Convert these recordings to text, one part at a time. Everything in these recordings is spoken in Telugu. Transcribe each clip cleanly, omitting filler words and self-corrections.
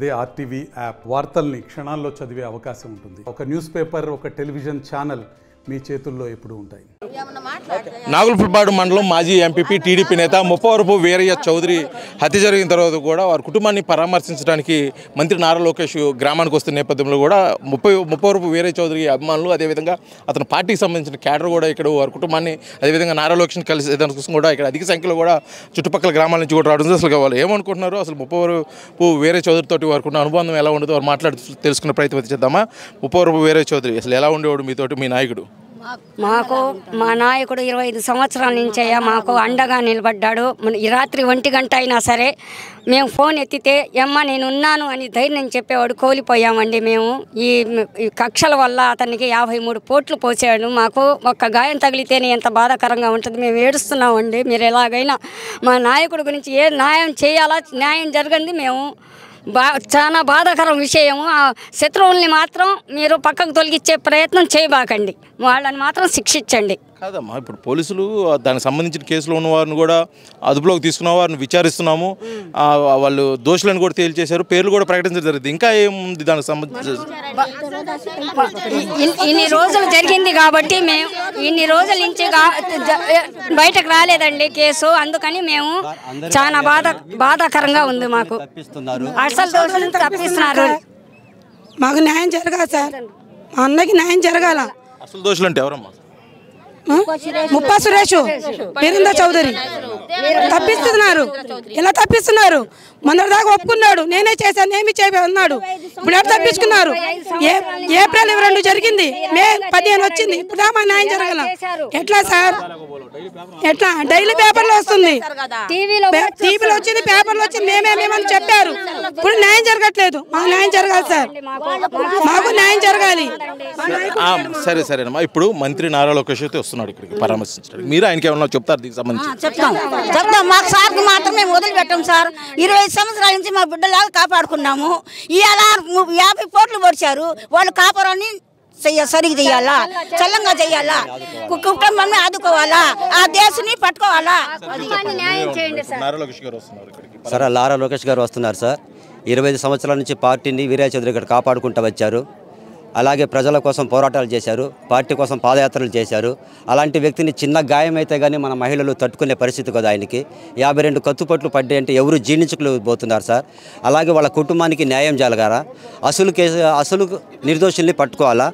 అదే ఆర్టీవీ యాప్ వార్తల్ని క్షణాల్లో చదివే అవకాశం ఉంటుంది. ఒక న్యూస్ పేపర్, ఒక టెలివిజన్ ఛానల్ మీ చేతుల్లో ఎప్పుడూ ఉంటాయి. నాగులపురపాడు మండలం మాజీ ఎంపీపీ టీడీపీ నేత ముప్పవరపు వీరయ్య చౌదరి హత్య జరిగిన తర్వాత కూడా వారి కుటుంబాన్ని పరామర్శించడానికి మంత్రి నారా లోకేష్ గ్రామానికి వస్తున్న నేపథ్యంలో కూడా ముప్పవరపు వీరయ్య చౌదరి అభిమానులు, అదేవిధంగా అతని పార్టీకి సంబంధించిన క్యాడర్ కూడా ఇక్కడ వారి కుటుంబాన్ని, అదేవిధంగా నారా లోకేష్ని కలిసి దానికోసం కూడా ఇక్కడ అధిక సంఖ్యలో కూడా చుట్టుపక్కల గ్రామాల నుంచి కూడా రావడం. అసలు వాళ్ళు ఏమనుకుంటున్నారు, అసలు ముప్పవరపు వీరయ్య చౌదరితో వారికి ఉన్న అనుబంధం ఎలా ఉండదో వారు మాట్లాడి తెలుసుకునే ప్రయత్నం చేద్దామా. ముప్పవరపు వీరయ్య చౌదరి అసలు ఎలా ఉండేవాడు మీతోటి, మీ నాయకుడు? మాకు మా నాయకుడు 25 సంవత్సరాల నుంచి మాకు అండగా నిలబడ్డాడు. ఈ రాత్రి 1 గంట అయినా సరే మేము ఫోన్ ఎత్తితే నేను ఉన్నాను అని ధైర్యం చెప్పేవాడు. కోల్పోయామండి మేము. ఈ కక్షల వల్ల అతనికి 53 పోట్లు పోసాడు. మాకు ఒక్క గాయం తగిలితేనే ఎంత బాధాకరంగా ఉంటుంది. మేము ఏడుస్తున్నామండి. మీరు ఎలాగైనా మా నాయకుడి గురించి ఏ న్యాయం చేయాలా, న్యాయం జరగండి. మేము చాలా బాధాకరం విషయము. ఆ శత్రువుల్ని మాత్రం మీరు పక్కకు తొలగించే ప్రయత్నం చేయబాకండి. వాళ్ళని మాత్రం శిక్షించండి. కాదమ్మా, ఇప్పుడు పోలీసులు దానికి సంబంధించిన కేసులో ఉన్న వారిని కూడా అదుపులోకి తీసుకున్న వారిని విచారిస్తున్నాము. వాళ్ళు దోషులను కూడా తేల్చేశారు, పేర్లు కూడా ప్రకటించడం జరిగింది. ఇంకా ఏముంది దానికి సంబంధించి? ఇన్ని రోజులు జరిగింది కాబట్టి మేము ఇన్ని రోజుల నుంచి బయటకు రాలేదండి కేసు. అందుకని మేము చాలా బాధాకరంగా ఉంది. మాకు అసలు దోషులను తప్పిస్తున్నారు. మాకు న్యాయం జరగాలి సార్. మా అన్నకి న్యాయం జరగాల. అసలు దోషులు అంటే ఎవరమ్మా? ముప్పా సురేష్, వీరేంద్ర చౌదరి తప్పిస్తున్నారు. ఎలా తప్పిస్తున్నారు? మొన్నటిదాకా ఒప్పుకున్నాడు, నేనే చేశాను, ఏమి అన్నాడు. ఇప్పుడు ఎప్పుడు తప్పించుకున్నారు? ఏప్రిల్ 22 జరిగింది, మే 15 వచ్చింది. ఇప్పుడు మా న్యాయం జరగల. ఎట్లా సార్? ఎట్లా? డైలీ పేపర్లో వస్తుంది, టీవీలో వచ్చింది, పేపర్లో వచ్చింది, మేమేమని చెప్పారు. ఇప్పుడు న్యాయం జరగట్లేదు. మాకు న్యాయం జరగాలి సార్. మాకు న్యాయం జరగాలి. సరేనమ్మా, ఇప్పుడు మంత్రి నారా లోకేష్ అయితే వస్తున్నాడు ఇక్కడికి పరామర్శించడానికి. మీరు ఆయనకి ఏమన్నా చెప్తారు దీనికి సంబంధించి? చెప్తాం. మాకు సార్కి మాత్రం మేము వదిలిపెట్టాం సార్. 20 సంవత్సరాల నుంచి మా బిడ్డలాగా కాపాడుకున్నాము. ఇవాళ 50 పోట్లు పొడిచారు. వాళ్ళు కాపాడాన్ని సరిగ్గా చెయ్యాలా, చల్లంగా చెయ్యాలా, కుటుంబాన్ని ఆదుకోవాలా, ఆ దేశాన్ని పట్టుకోవాలా. సార్ నారా లోకేష్ గారు వస్తున్నారు సార్. 25 సంవత్సరాల నుంచి పార్టీని వీరయ్య చౌదరి గారు కాపాడుకుంటూ వచ్చారు. అలాగే ప్రజల కోసం పోరాటాలు చేశారు, పార్టీ కోసం పాదయాత్రలు చేశారు. అలాంటి వ్యక్తిని చిన్న గాయం అయితే కానీ మన మహిళలు తట్టుకునే పరిస్థితి కదా ఆయనకి. 52 కత్తుపట్లు పడ్డాయి అంటే ఎవరు జీర్ణించుకోలేకపోతున్నారు సార్. అలాగే వాళ్ళ కుటుంబానికి న్యాయం జరగాల. అసలు నిర్దోషుల్ని పట్టుకోవాలా.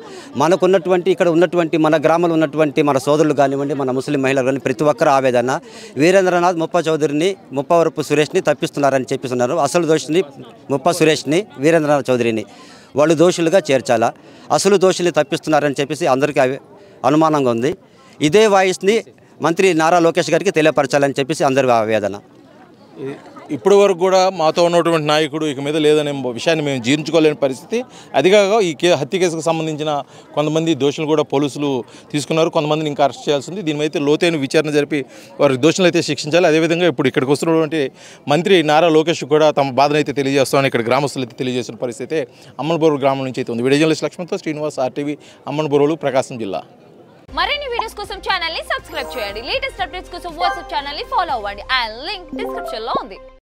మనకున్నటువంటి ఇక్కడ ఉన్నటువంటి మన గ్రామంలో ఉన్నటువంటి మన సోదరులు కానివ్వండి, మన ముస్లిం మహిళలు కానీ ప్రతి ఒక్కరు ఆవేదన వీరేంద్రనాథ్ ముప్పా చౌదరిని, ముప్పవరపు సురేష్ని తప్పిస్తున్నారని చెప్పిస్తున్నారు. అసలు దోషిని ముప్పా సురేష్ని, వీరేంద్రనాథ్ చౌదరిని వాళ్ళు దోషులుగా చేర్చాలా. అసలు దోషుల్ని తప్పిస్తున్నారని చెప్పేసి అందరికీ అనుమానంగా ఉంది. ఇదే వాయిస్ని మంత్రి నారా లోకేష్ గారికి తెలియపరచాలని చెప్పేసి అందరి ఆవేదన. ఇప్పటి వరకు కూడా మాతో ఉన్నటువంటి నాయకుడు ఇక మీద లేదనే విషయాన్ని మేము జీర్ణించుకోలేని పరిస్థితి. అదిగాక ఈ హత్య కేసుకు సంబంధించిన కొంతమంది దోషులు కూడా పోలీసులు తీసుకున్నారు, కొంతమందిని ఇంకా అరెస్ట్ చేయాల్సింది. దీని మీద లోతైన విచారణ జరిపి వారి దోషులు అయితే శిక్షించాలి. అదేవిధంగా ఇప్పుడు ఇక్కడికి వస్తున్నటువంటి మంత్రి నారా లోకేష్ కూడా తమ బాధను అయితే తెలియజేస్తామని ఇక్కడ గ్రామస్తులు అయితే తెలియజేసిన పరిస్థితి అమ్మనబోరు గ్రామం నుంచి అయితే ఉంది. వీడియో జర్నలిస్ట్ లక్ష్మణ్తో శ్రీనివాస్, ఆర్టీవీ, అమ్మనబోరులు, ప్రకాశం జిల్లా. మరిన్ని వీడియోస్ కోసం ఛానల్ ని సబ్స్క్రైబ్ చేయండి. లేటెస్ట్ అప్డేట్స్ కోసం వాట్సాప్ ఛానల్ ని ఫాలో అవ్వండి. ఆ లింక్ డిస్క్రిప్షన్ లో ఉంది.